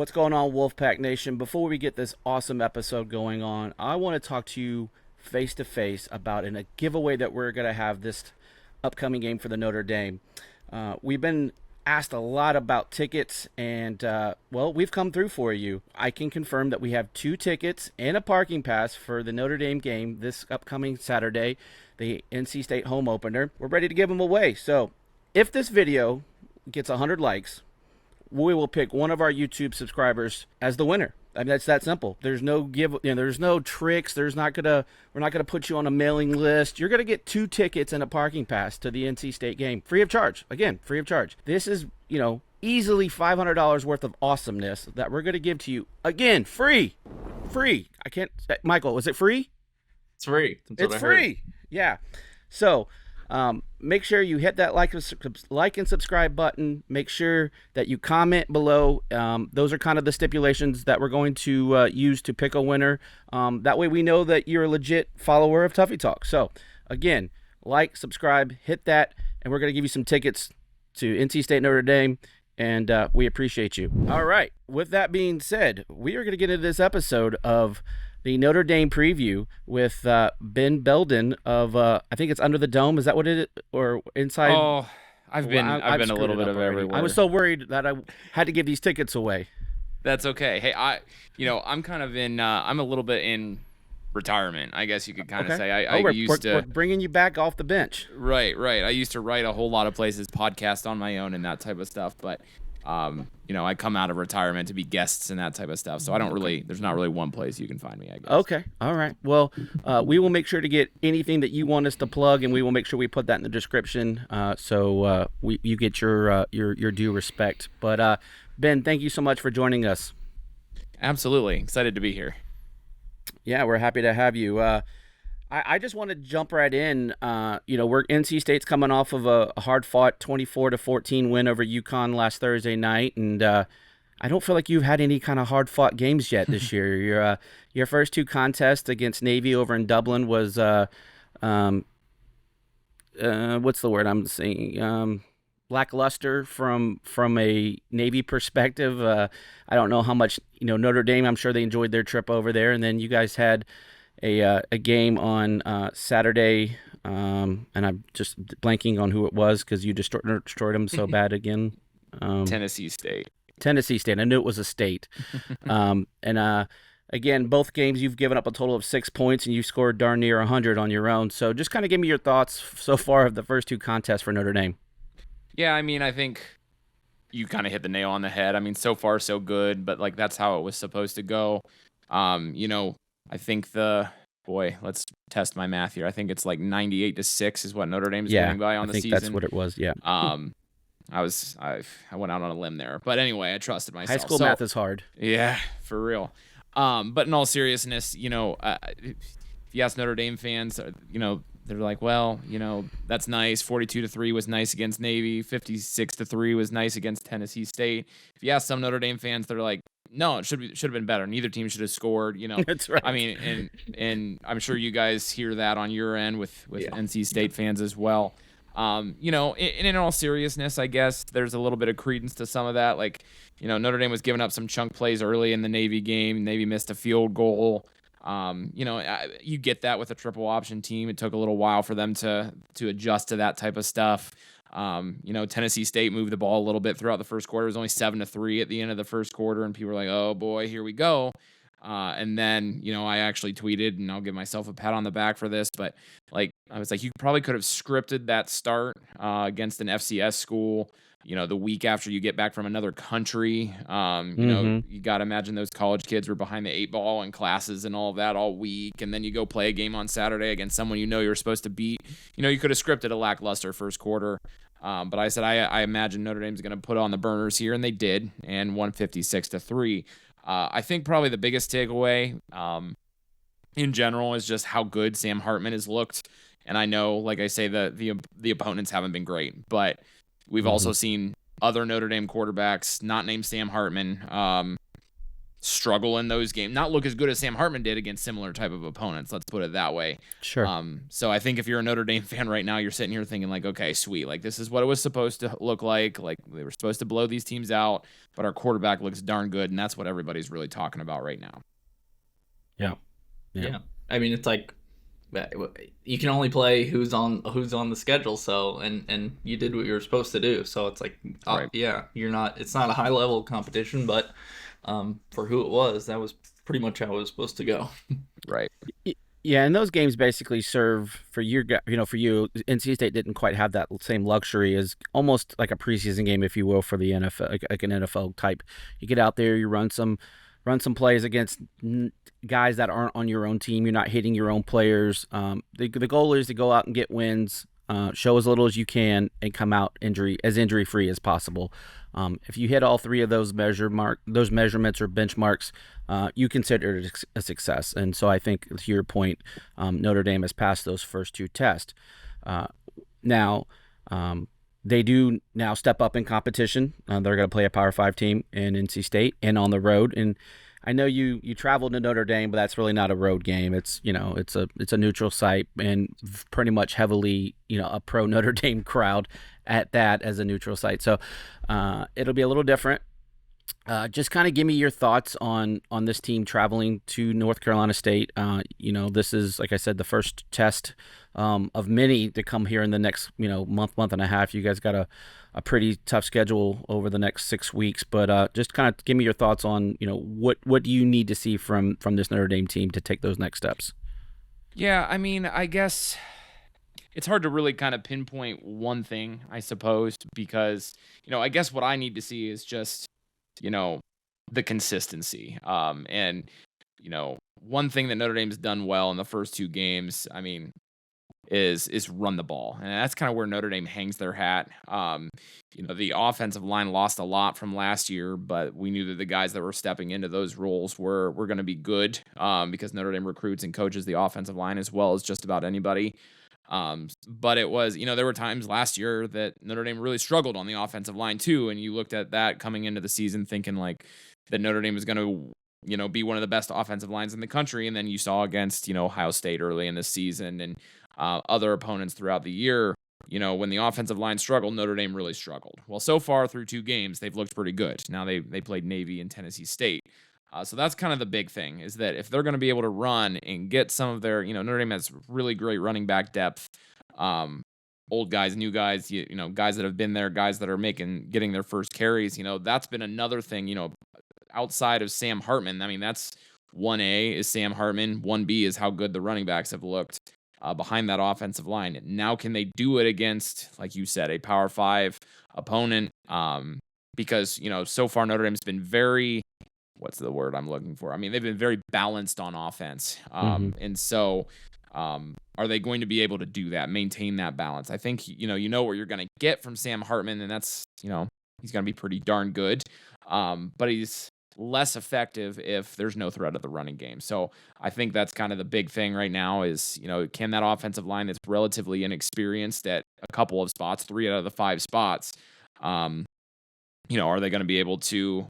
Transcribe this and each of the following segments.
What's going on, Wolfpack Nation? Before we get this awesome episode going on, I want to talk to you face to face about a giveaway that we're going to have this upcoming game for the Notre Dame. We've been asked a lot about tickets, and well, we've come through for you. I can confirm that we have 2 tickets and a parking pass for the Notre Dame game this upcoming Saturday, the NC State home opener. We're ready to give them away. So if this video gets 100 likes, we will pick one of our YouTube subscribers as the winner. I mean, that's that simple. There's no there's no tricks. We're not gonna put you on a mailing list. You're gonna get 2 tickets and a parking pass to the NC State game, free of charge. Again, free of charge. This is, easily $500 worth of awesomeness that we're gonna give to you. Again, free. I can't. Michael, was it free? It's free. It's free. Yeah. So. Make sure you hit that like and subscribe button. Make sure that you comment below. Those are kind of the stipulations that we're going to use to pick a winner. That way we know that you're a legit follower of Tuffy Talk. So, again, like, subscribe, hit that, and we're going to give you some tickets to NC State Notre Dame, and we appreciate you. All right. With that being said, we are going to get into this episode of the Notre Dame preview with Ben Belden of I think it's Under the Dome. Is that what it is? Or Inside? Oh, I've been a little bit of everywhere. I was so worried that I had to give these tickets away. That's okay. Hey, I'm kind of in. I'm a little bit in retirement, I guess you could kind of say. We're bringing you back off the bench. Right. I used to write a whole lot of places, podcast on my own, and that type of stuff. But I come out of retirement to be guests and that type of stuff. So I don't really, there's not really one place you can find me, I guess. Okay. All right. Well, we will make sure to get anything that you want us to plug, and we will make sure we put that in the description. So you get your due respect. But Ben, thank you so much for joining us. Absolutely. Excited to be here. Yeah, we're happy to have you. I just want to jump right in. We're NC State's coming off of a hard-fought 24-14 win over UConn last Thursday night, and I don't feel like you've had any kind of hard-fought games yet this year. Your first 2 contests against Navy over in Dublin was what's the word I'm saying? Lackluster from a Navy perspective. I don't know how much Notre Dame. I'm sure they enjoyed their trip over there, and then you guys had a game on Saturday, and I'm just blanking on who it was because you destroyed them so bad again. Tennessee State. I knew it was a state. Again, both games you've given up a total of 6 points, and you scored darn near 100 on your own. So just kind of give me your thoughts so far of the first 2 contests for Notre Dame. Yeah, I mean, I think you kind of hit the nail on the head. I mean, so far so good, but that's how it was supposed to go. I think let's test my math here. I think it's 98-6 is what Notre Dame's winning by on the season. I think that's what it was. Yeah. I went out on a limb there, but anyway, I trusted myself. High school math is hard. Yeah, for real. But in all seriousness, if you ask Notre Dame fans, they're like, well, that's nice. 42-3 was nice against Navy. 56-3 was nice against Tennessee State. If you ask some Notre Dame fans, they're like, no, it should have been better. Neither team should have scored. That's right. I mean, and I'm sure you guys hear that on your end with NC State fans as well. In all seriousness, I guess there's a little bit of credence to some of that. Notre Dame was giving up some chunk plays early in the Navy game. Navy missed a field goal. You get that with a triple option team. It took a little while for them to adjust to that type of stuff. Tennessee State moved the ball a little bit throughout the first quarter. It was only 7-3 at the end of the first quarter, and people were like, oh boy, here we go. And then, I actually tweeted, and I'll give myself a pat on the back for this, but I was like, you probably could have scripted that start against an FCS school, the week after you get back from another country. You got to imagine those college kids were behind the 8 ball in classes and all of that all week. And then you go play a game on Saturday against someone you're supposed to beat. You could have scripted a lackluster first quarter. But I said, I imagine Notre Dame's going to put on the burners here, and they did, and won 56-3. I think probably the biggest takeaway in general is just how good Sam Hartman has looked. And I know, like I say, the opponents haven't been great, but we've also seen other Notre Dame quarterbacks not named Sam Hartman struggle in those games, not look as good as Sam Hartman did against similar type of opponents. Let's put it that way. Sure. So I think if you're a Notre Dame fan right now, you're sitting here thinking like, okay, sweet. Like this is what it was supposed to look like. Like they were supposed to blow these teams out, but our quarterback looks darn good. And that's what everybody's really talking about right now. Yeah. I mean, it's like, you can only play who's on the schedule. So, and you did what you were supposed to do. So it's like, Right. it's not a high level competition, but for who it was, that was pretty much how it was supposed to go. Right. Yeah, and those games basically serve for you. For you, NC State didn't quite have that same luxury as almost like a preseason game, if you will, for the NFL, like an NFL type. You get out there, you run some plays against guys that aren't on your own team. You're not hitting your own players. The goal is to go out and get wins, show as little as you can, and come out injury free as possible. If you hit all three of those measurements or benchmarks, you consider it a success. And so I think, to your point, Notre Dame has passed those first two tests. Now, they do now step up in competition. They're going to play a Power 5 team in NC State and on the road. And I know you traveled to Notre Dame, but that's really not a road game. It's a neutral site and pretty much heavily a pro Notre Dame crowd at that as a neutral site. So it'll be a little different. Just kind of give me your thoughts on this team traveling to North Carolina State. This is, like I said, the first test of many to come here in the next month and a half. You guys got a pretty tough schedule over the next 6 weeks, but just kind of give me your thoughts on what do you need to see from this Notre Dame team to take those next steps. Yeah, I mean, I guess it's hard to really kind of pinpoint one thing, I suppose, because I guess what I need to see is just the consistency. And one thing that Notre Dame's done well in the first two games, I mean, is run the ball. And that's kind of where Notre Dame hangs their hat. The offensive line lost a lot from last year, but we knew that the guys that were stepping into those roles were going to be good because Notre Dame recruits and coaches the offensive line as well as just about anybody. But it was, there were times last year that Notre Dame really struggled on the offensive line too. And you looked at that coming into the season thinking like that Notre Dame was going to, be one of the best offensive lines in the country. And then you saw against, Ohio State early in the season and other opponents throughout the year, when the offensive line struggled, Notre Dame really struggled. Well, so far through two games, they've looked pretty good. Now they played Navy and Tennessee State. So that's kind of the big thing is that if they're going to be able to run and get some of their, Notre Dame has really great running back depth, old guys, new guys, guys that have been there, guys that are getting their first carries, that's been another thing, outside of Sam Hartman. I mean, that's 1A is Sam Hartman. 1B is how good the running backs have looked behind that offensive line. Now, can they do it against, like you said, a Power 5 opponent? Because, so far Notre Dame's been very, what's the word I'm looking for? I mean, they've been very balanced on offense. And so are they going to be able to do that, maintain that balance? I think, what you're going to get from Sam Hartman, and that's, he's going to be pretty darn good. But he's less effective if there's no threat of the running game. So I think that's kind of the big thing right now is, can that offensive line that's relatively inexperienced at a couple of spots, 3 out of the 5 spots, are they going to be able to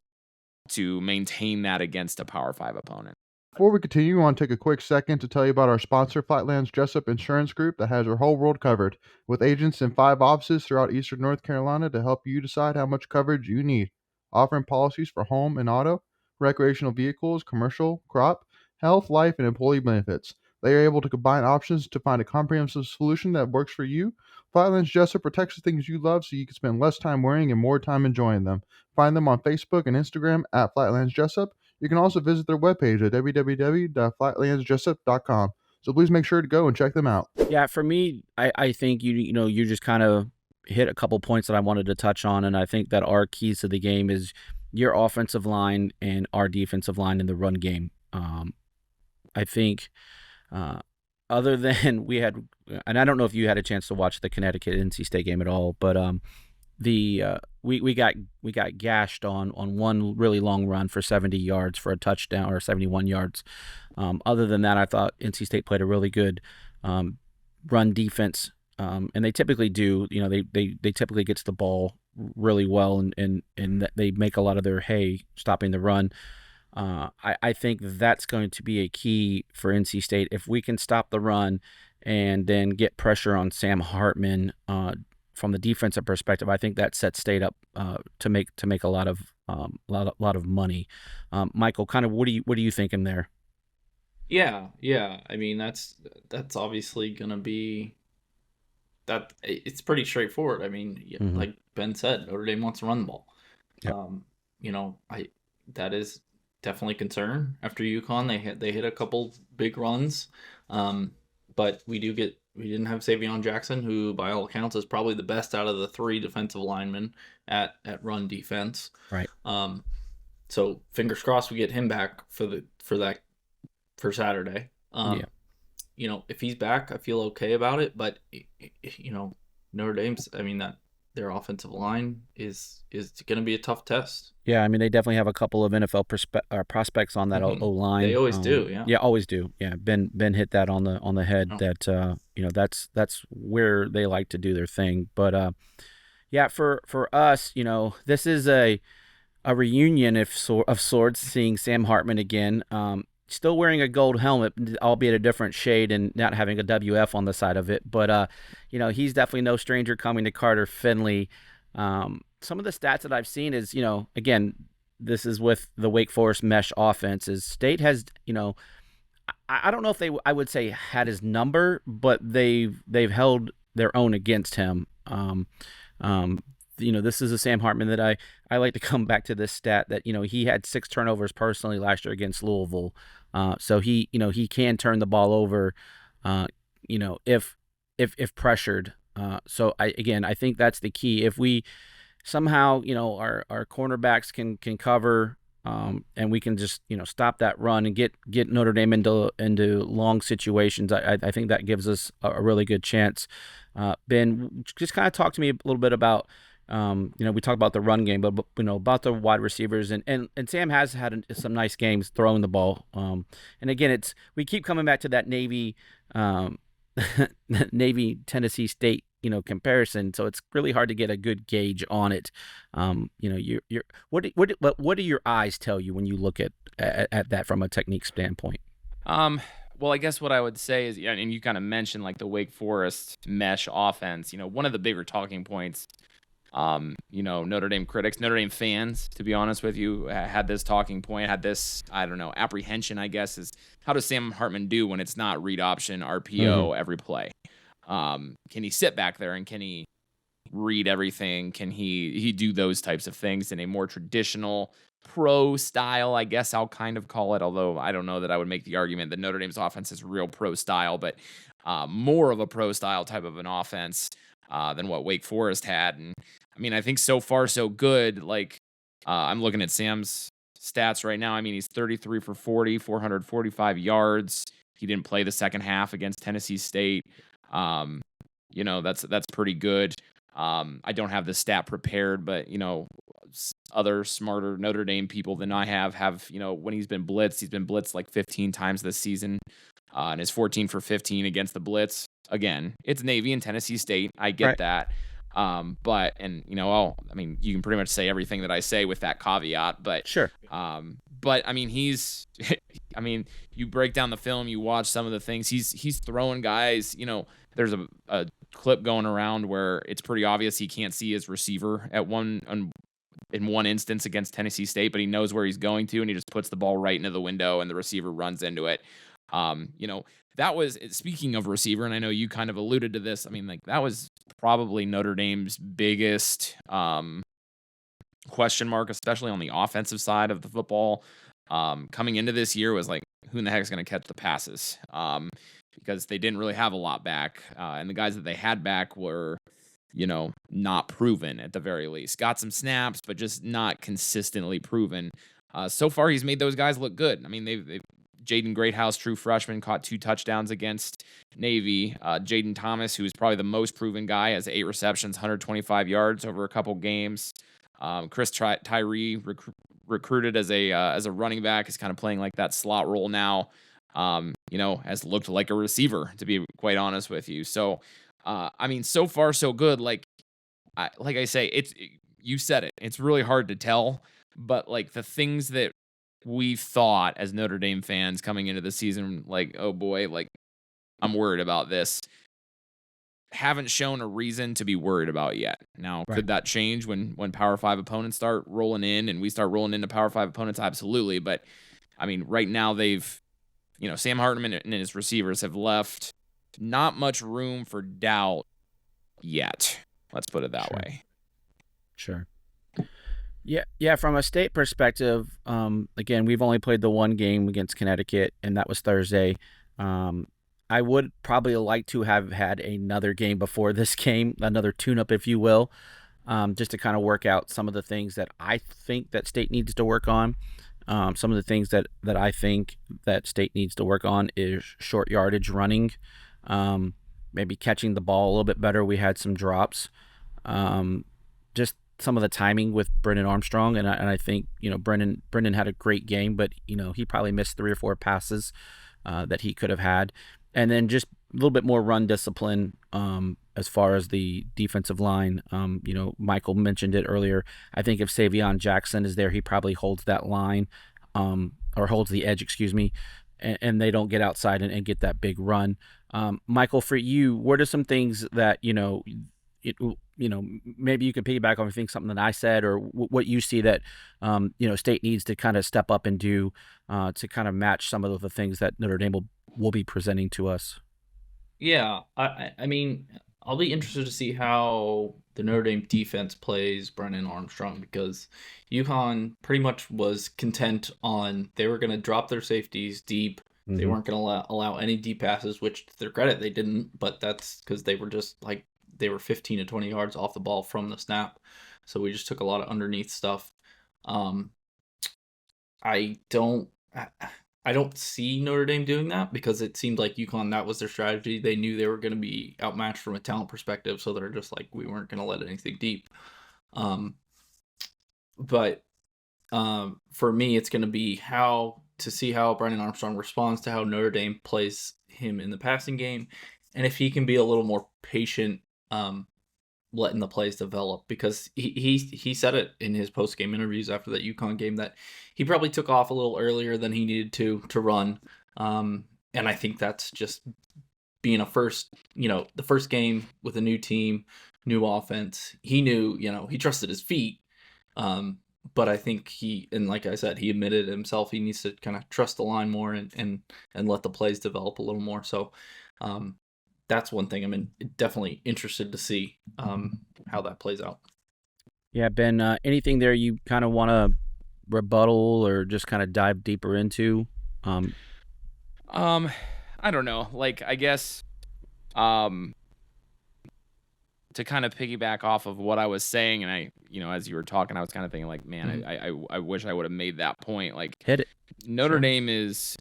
maintain that against a Power 5 opponent? Before we continue, I want to take a quick second to tell you about our sponsor, Flightland's Jessup Insurance Group, that has your whole world covered, with agents in 5 offices throughout eastern North Carolina to help you decide how much coverage you need, offering policies for home and auto, recreational vehicles, commercial, crop, health, life, and employee benefits. They are able to combine options to find a comprehensive solution that works for you. Flightland's Jessup protects the things you love so you can spend less time worrying and more time enjoying them. Find them on Facebook and Instagram at Flightland's Jessup. You can also visit their webpage at www.flightlandsjessup.com. So please make sure to go and check them out. Yeah, for me, I think you just kind of hit a couple points that I wanted to touch on, and I think that our keys to the game is your offensive line and our defensive line in the run game. I think other than we had, and I don't know if you had a chance to watch the Connecticut NC State game at all, but we got gashed on one really long run for 70 yards for a touchdown, or 71 yards. Other than that, I thought NC State played a really good run defense, and they typically do. They typically get to the ball really well, and they make a lot of their hay stopping the run. I think that's going to be a key for NC State. If we can stop the run and then get pressure on Sam Hartman from the defensive perspective, I think that sets State up to make a lot of money. Michael, kind of what are you thinking there? Yeah. I mean, that's obviously gonna be that. It's pretty straightforward. I mean, Mm-hmm. like Ben said, Notre Dame wants to run the ball. Yep. I that is definitely a concern. After UConn, they hit a couple big runs, but we didn't have Savion Jackson, who by all accounts is probably the best out of the three defensive linemen at run defense. Right. So fingers crossed we get him back for Saturday. If he's back, I feel okay about it. But Notre Dame's, I mean, that their offensive line is going to be a tough test. Yeah, I mean, they definitely have a couple of NFL prospects on that O line. They always do, yeah. Yeah, always do. Yeah, Ben hit that on the head. Oh. That that's where they like to do their thing. But yeah, for us, this is a reunion of sorts. Seeing Sam Hartman again, still wearing a gold helmet, albeit a different shade, and not having a WF on the side of it. But he's definitely no stranger coming to Carter Finley. Some of the stats that I've seen is, again, this is with the Wake Forest mesh offense. Is State has, I don't know if I would say had his number, but they've held their own against him. This is a Sam Hartman that I like to come back to this stat that, he had 6 turnovers personally last year against Louisville. So he can turn the ball over, if pressured. So I think that's the key. If we somehow, our cornerbacks can cover, and we can just, stop that run and get Notre Dame into long situations, I think that gives us a really good chance. Ben, just kind of talk to me a little bit about, we talked about the run game, but about the wide receivers, and Sam has had some nice games throwing the ball. And again, we keep coming back to that Navy Tennessee State comparison, so it's really hard to get a good gauge on it. What do your eyes tell you when you look at that from a technique standpoint? Well, I guess what I would say is, and you kind of mentioned like the Wake Forest mesh offense. One of the bigger talking points, Notre Dame critics, Notre Dame fans, to be honest with you, had this talking point, had this, I don't know, apprehension, I guess, is how does Sam Hartman do when it's not read option RPO every play? Can he sit back there and can he read everything? Can he do those types of things in a more traditional pro style, I guess I'll kind of call it, although I don't know that I would make the argument that Notre Dame's offense is real pro style, but more of a pro style type of an offense than what Wake Forest had. And I mean, I think so far so good. Like I'm looking at Sam's stats right now. I mean, he's 33 for 40, 445 yards. He didn't play the second half against Tennessee State. That's pretty good. I don't have the stat prepared, but other smarter Notre Dame people than I have, when he's been blitzed like 15 times this season, and is 14 for 15 against the blitz. Again, it's Navy and Tennessee State. I get that. You can pretty much say everything that I say with that caveat, but sure. But I mean, you break down the film, you watch some of the things he's throwing guys, there's a clip going around where it's pretty obvious he can't see his receiver in one instance against Tennessee State, but he knows where he's going to, and he just puts the ball right into the window and the receiver runs into it. That was, speaking of receiver, and I know you kind of alluded to this. I mean, like that was probably Notre Dame's biggest question mark, especially on the offensive side of the football. Coming into this year was like, who in the heck is going to catch the passes? Because they didn't really have a lot back. And the guys that they had back were, not proven at the very least. Got some snaps, but just not consistently proven. So far, he's made those guys look good. I mean, they've Jaden Greathouse, true freshman, caught 2 touchdowns against Navy. Jaden Thomas, who is probably the most proven guy, has 8 receptions, 125 yards over a couple games. Chris Tyree, recruited as a running back, is kind of playing like that slot role now. Has looked like a receiver, to be quite honest with you. So, so far so good. Like I say, you said it. It's really hard to tell, but like the things that we thought as Notre Dame fans coming into the season, like, oh boy, like I'm worried about this, haven't shown a reason to be worried about yet. Now, Right. could that change when Power 5 opponents start rolling in and we start rolling into Power 5 opponents? Absolutely. But, I mean, right now they've, Sam Hartman and his receivers have left not much room for doubt yet. Let's put it that way. Sure. Yeah. From a state perspective, again, we've only played the one game against Connecticut, and that was Thursday. I would probably like to have had another game before this game, another tune-up, if you will, just to kind of work out some of the things that I think that state needs to work on. Some of the things that I think that state needs to work on is short yardage running, maybe catching the ball a little bit better. We had some drops, just some of the timing with Brennan Armstrong, and I think Brennan had a great game, but he probably missed 3 or 4 passes that he could have had. And then just a little bit more run discipline as far as the defensive line. Michael mentioned it earlier. I think if Savion Jackson is there, he probably holds that line or holds the edge, and they don't get outside and get that big run. Michael, for you, what are some things that, maybe you could piggyback on, I think something that I said or what you see that, state needs to kind of step up and do to kind of match some of the things that Notre Dame will be presenting to us? Yeah, I mean, I'll be interested to see how the Notre Dame defense plays Brennan Armstrong, because UConn pretty much was content on they were going to drop their safeties deep. Mm-hmm. They weren't going to allow any deep passes, which to their credit, they didn't, but that's because they were just like, they were 15 to 20 yards off the ball from the snap. So we just took a lot of underneath stuff. I don't see Notre Dame doing that, because it seemed like UConn, that was their strategy. They knew they were going to be outmatched from a talent perspective, so they're just like, we weren't going to let anything deep. But for me, it's going to be how Brennan Armstrong responds to how Notre Dame plays him in the passing game, and if he can be a little more patient, letting the plays develop, because he said it in his post-game interviews after that UConn game that he probably took off a little earlier than he needed to run. And I think that's just being the first game with a new team, new offense. He knew, he trusted his feet. But I think and like I said, he admitted himself, he needs to kind of trust the line more and let the plays develop a little more. So, that's one thing I'm definitely interested to see how that plays out. Yeah, Ben, anything there you kind of want to rebuttal or just kind of dive deeper into? I don't know. Like, I guess to kind of piggyback off of what I was saying, and I, as you were talking, I was kind of thinking like, man, I wish I would have made that point. Like, hit it. Notre Dame is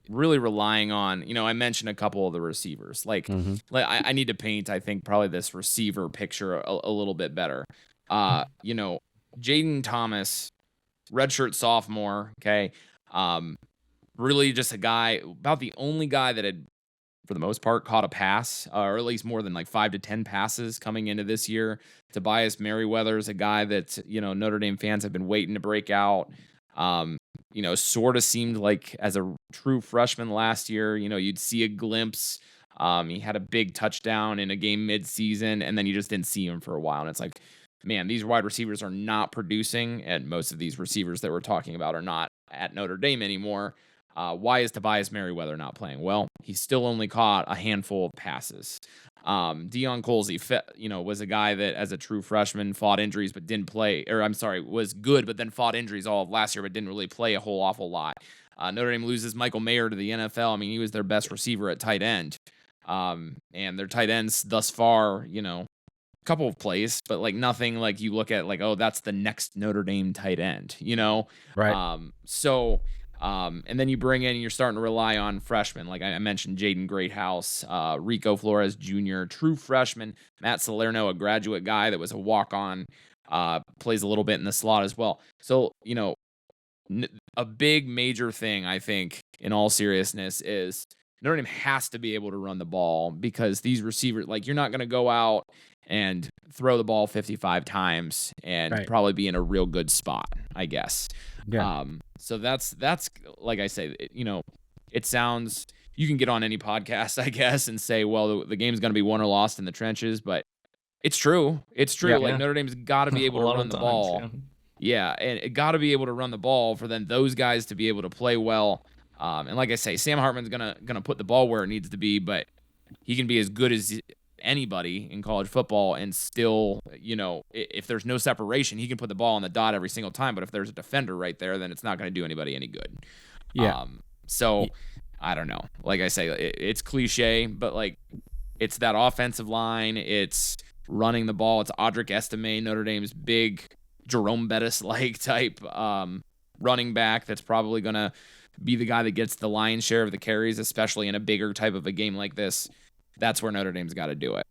really relying on, I mentioned a couple of the receivers. Like, I need to paint, I think, probably this receiver picture a little bit better. Jaden Thomas, redshirt sophomore, okay, really just a guy, about the only guy that had, for the most part, caught a pass, or at least more than like 5 to 10 passes coming into this year. Tobias Merriweather is a guy that, Notre Dame fans have been waiting to break out. Sort of seemed like as a true freshman last year, you'd see a glimpse. He had a big touchdown in a game mid-season, and then you just didn't see him for a while. And it's like, man, these wide receivers are not producing, and most of these receivers that we're talking about are not at Notre Dame anymore. Why is Tobias Merriweather not playing? Well, he still only caught a handful of passes. Deion Colsey, was a guy that as a true freshman fought injuries but didn't play, was good but then fought injuries all of last year but didn't really play a whole awful lot. Notre Dame loses Michael Mayer to the NFL. I mean, he was their best receiver at tight end. And their tight ends thus far, a couple of plays, but like nothing like you look at like, oh, that's the next Notre Dame tight end, Right. And then you bring in, you're starting to rely on freshmen. Like I mentioned, Jaden Greathouse, Rico Flores Jr., true freshman, Matt Salerno, a graduate guy that was a walk-on, plays a little bit in the slot as well. So, a big major thing, I think, in all seriousness, is Notre Dame has to be able to run the ball, because these receivers, like, you're not going to go out and throw the ball 55 times and probably be in a real good spot. I guess. Yeah. So that's like I say, it sounds, you can get on any podcast, I guess, and say, well, the game's going to be won or lost in the trenches, but it's true. It's true. Yeah. Like Notre Dame's got to be able to run the ball. Yeah, and it got to be able to run the ball for then those guys to be able to play well. And like I say, Sam Hartman's gonna put the ball where it needs to be, but he can be as good as anybody in college football and still, if there's no separation, he can put the ball on the dot every single time. But if there's a defender right there, then it's not going to do anybody any good. Yeah. So I don't know. Like I say, it's cliche, but like it's that offensive line. It's running the ball. It's Audric Estime, Notre Dame's big Jerome Bettis-like type running back that's probably going to be the guy that gets the lion's share of the carries, especially in a bigger type of a game like this. That's where Notre Dame's got to do it.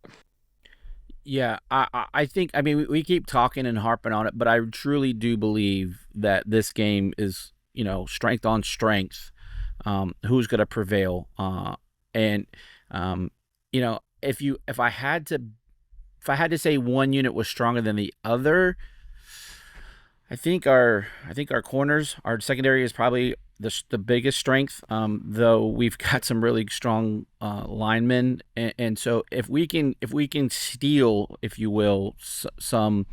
Yeah, I think, we keep talking and harping on it, but I truly do believe that this game is, strength on strength. Who's going to prevail? If I had to say one unit was stronger than the other, I think our corners, our secondary is probably the biggest strength, though we've got some really strong linemen, and so if we can steal, if you will, some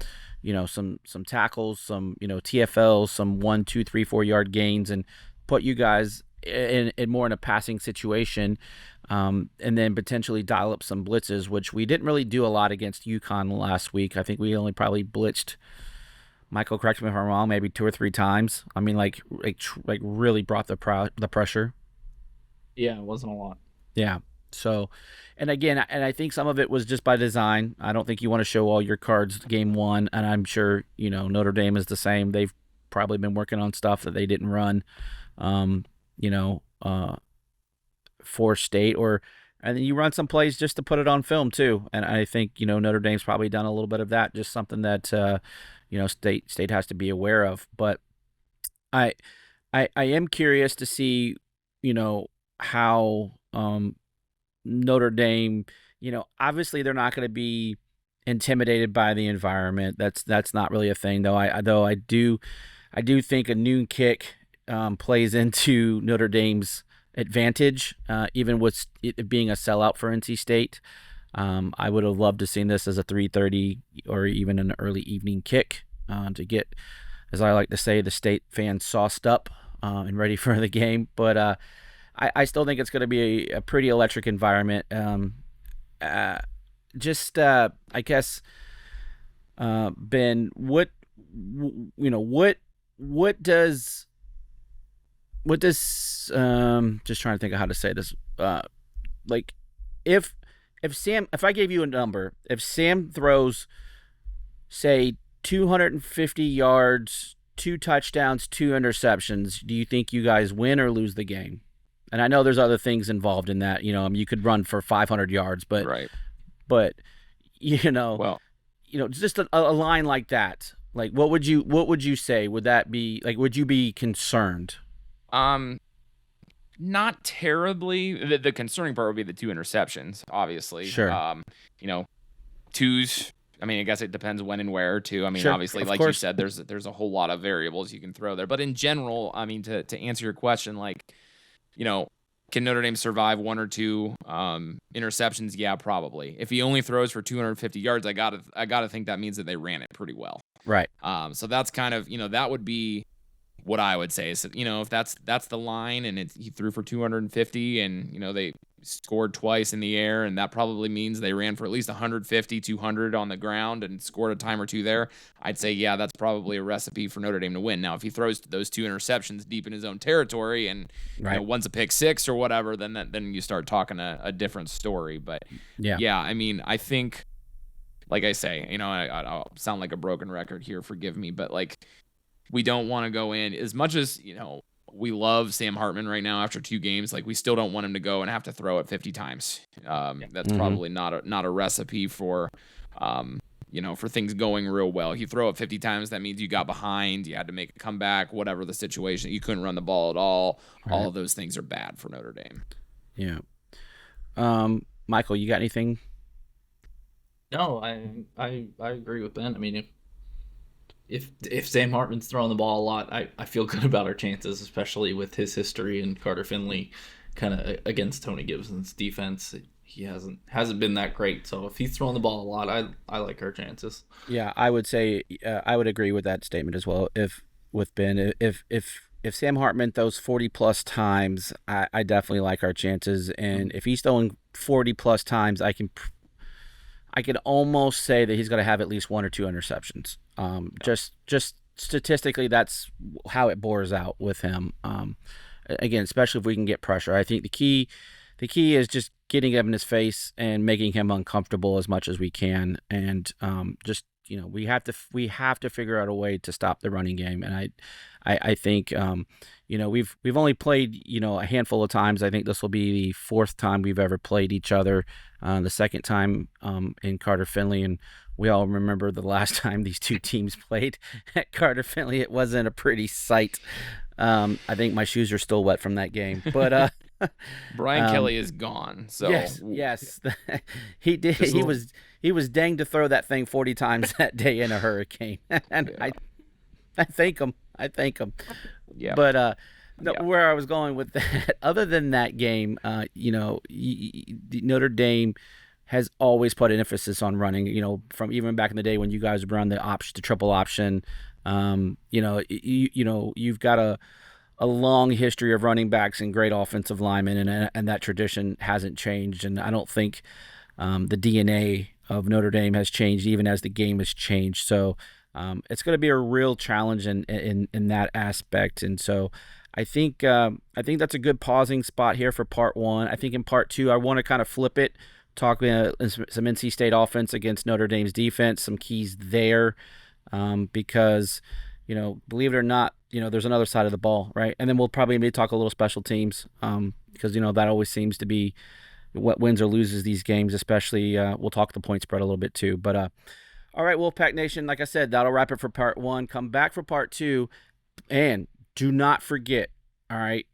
tackles, some TFLs, some 1, 2, 3, 4 yard gains, and put you guys in more in a passing situation, and then potentially dial up some blitzes, which we didn't really do a lot against UConn last week. I think we only probably blitzed, Michael, correct me if I'm wrong, maybe 2 or 3 times. Like really brought the pressure. Yeah, it wasn't a lot. Yeah. So, and again, I think some of it was just by design. I don't think you want to show all your cards game one, and I'm sure Notre Dame is the same. They've probably been working on stuff that they didn't run, for state, and then you run some plays just to put it on film too. And I think Notre Dame's probably done a little bit of that, just something that state has to be aware of. But I am curious to see how Notre Dame, obviously they're not going to be intimidated by the environment. That's not really a thing, though. I do think a noon kick plays into Notre Dame's advantage, even with it being a sellout for NC State. I would have loved to seen this as a 3:30 or even an early evening kick to get, as I like to say, the state fans sauced up and ready for the game. But I still think it's going to be a pretty electric environment. I guess, Ben, what does just trying to think of how to say this. If I gave you a number, if Sam throws, say, 250 yards, 2 touchdowns, 2 interceptions, do you think you guys win or lose the game? And I know there's other things involved in that. You could run for 500 yards, but right. But just a line like that. Like, what would you say? Would that be like? Would you be concerned? Not terribly. The concerning part would be the 2 interceptions, obviously. Sure. Twos. I guess it depends when and where too. Sure, obviously, like course. you said, there's a whole lot of variables you can throw there. But in general, to answer your question, can Notre Dame survive 1 or 2 interceptions? Yeah, probably. If he only throws for 250 yards, I gotta think that means that they ran it pretty well. Right. So that's kind of that would be what I would say is that, if that's the line and he threw for 250 and they scored twice in the air, and that probably means they ran for at least 150, 200 on the ground and scored a time or 2 there, I'd say, yeah, that's probably a recipe for Notre Dame to win. Now, if he throws those 2 interceptions deep in his own territory and right. One's a pick 6 or whatever, then you start talking a different story. But yeah, I think, like I say, I'll sound like a broken record here, forgive me, but we don't want to go in as much as, we love Sam Hartman right now after 2 games. We still don't want him to go and have to throw it 50 times. That's probably not a recipe for, for things going real well. You throw it 50 times, that means you got behind, you had to make a comeback, whatever the situation. You couldn't run the ball at all. Right. All of those things are bad for Notre Dame. Yeah. Michael, you got anything? No, I agree with Ben. if Sam Hartman's throwing the ball a lot, I feel good about our chances, especially with his history and Carter Finley kind of against Tony Gibson's defense. He hasn't been that great. So if he's throwing the ball a lot, I like our chances. Yeah, I would say I would agree with that statement as well. If with Ben, if Sam Hartman throws 40 plus times, I definitely like our chances. And if he's throwing 40 plus times, I can almost say that he's going to have at least 1 or 2 interceptions. Just statistically, that's how it bores out with him. Again, especially if we can get pressure. I think the key is just getting him in his face and making him uncomfortable as much as we can. And we have to figure out a way to stop the running game. And I think we've only played a handful of times. I think this will be the 4th time we've ever played each other. The 2nd time in Carter Finley, and we all remember the last time these two teams played at Carter Finley. It wasn't a pretty sight. I think my shoes are still wet from that game. But Brian Kelly is gone. So yes, he did. He was dang to throw that thing 40 times that day in a hurricane, and I thank him. Yeah. But where I was going with that, other than that game, Notre Dame has always put an emphasis on running. From even back in the day when you guys run the triple option. You've got a long history of running backs and great offensive linemen, and that tradition hasn't changed. And I don't think the DNA of Notre Dame has changed even as the game has changed. So it's going to be a real challenge in that aspect. And so I think that's a good pausing spot here for part 1. I think in part 2, I want to kind of flip it, talk some NC State offense against Notre Dame's defense, some keys there. Because, believe it or not, there's another side of the ball, right? And then we'll probably maybe talk a little special teams, because, that always seems to be what wins or loses these games, especially we'll talk the point spread a little bit too. But, all right, Wolfpack Nation, like I said, that'll wrap it for part 1. Come back for part 2, and do not forget, all right,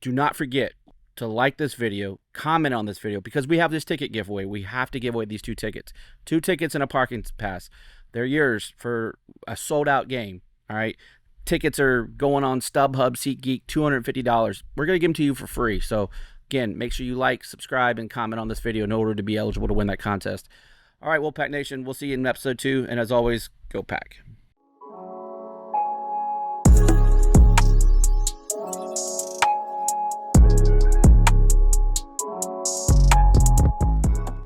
to like this video, comment on this video, because we have this ticket giveaway. We have to give away these 2 tickets. 2 tickets and a parking pass. They're yours for a sold-out game, all right? Tickets are going on StubHub, SeatGeek, $250. We're going to give them to you for free. So, again, make sure you like, subscribe, and comment on this video in order to be eligible to win that contest. All right, Wolfpack Nation, we'll see you in episode 2. And as always, go Pack.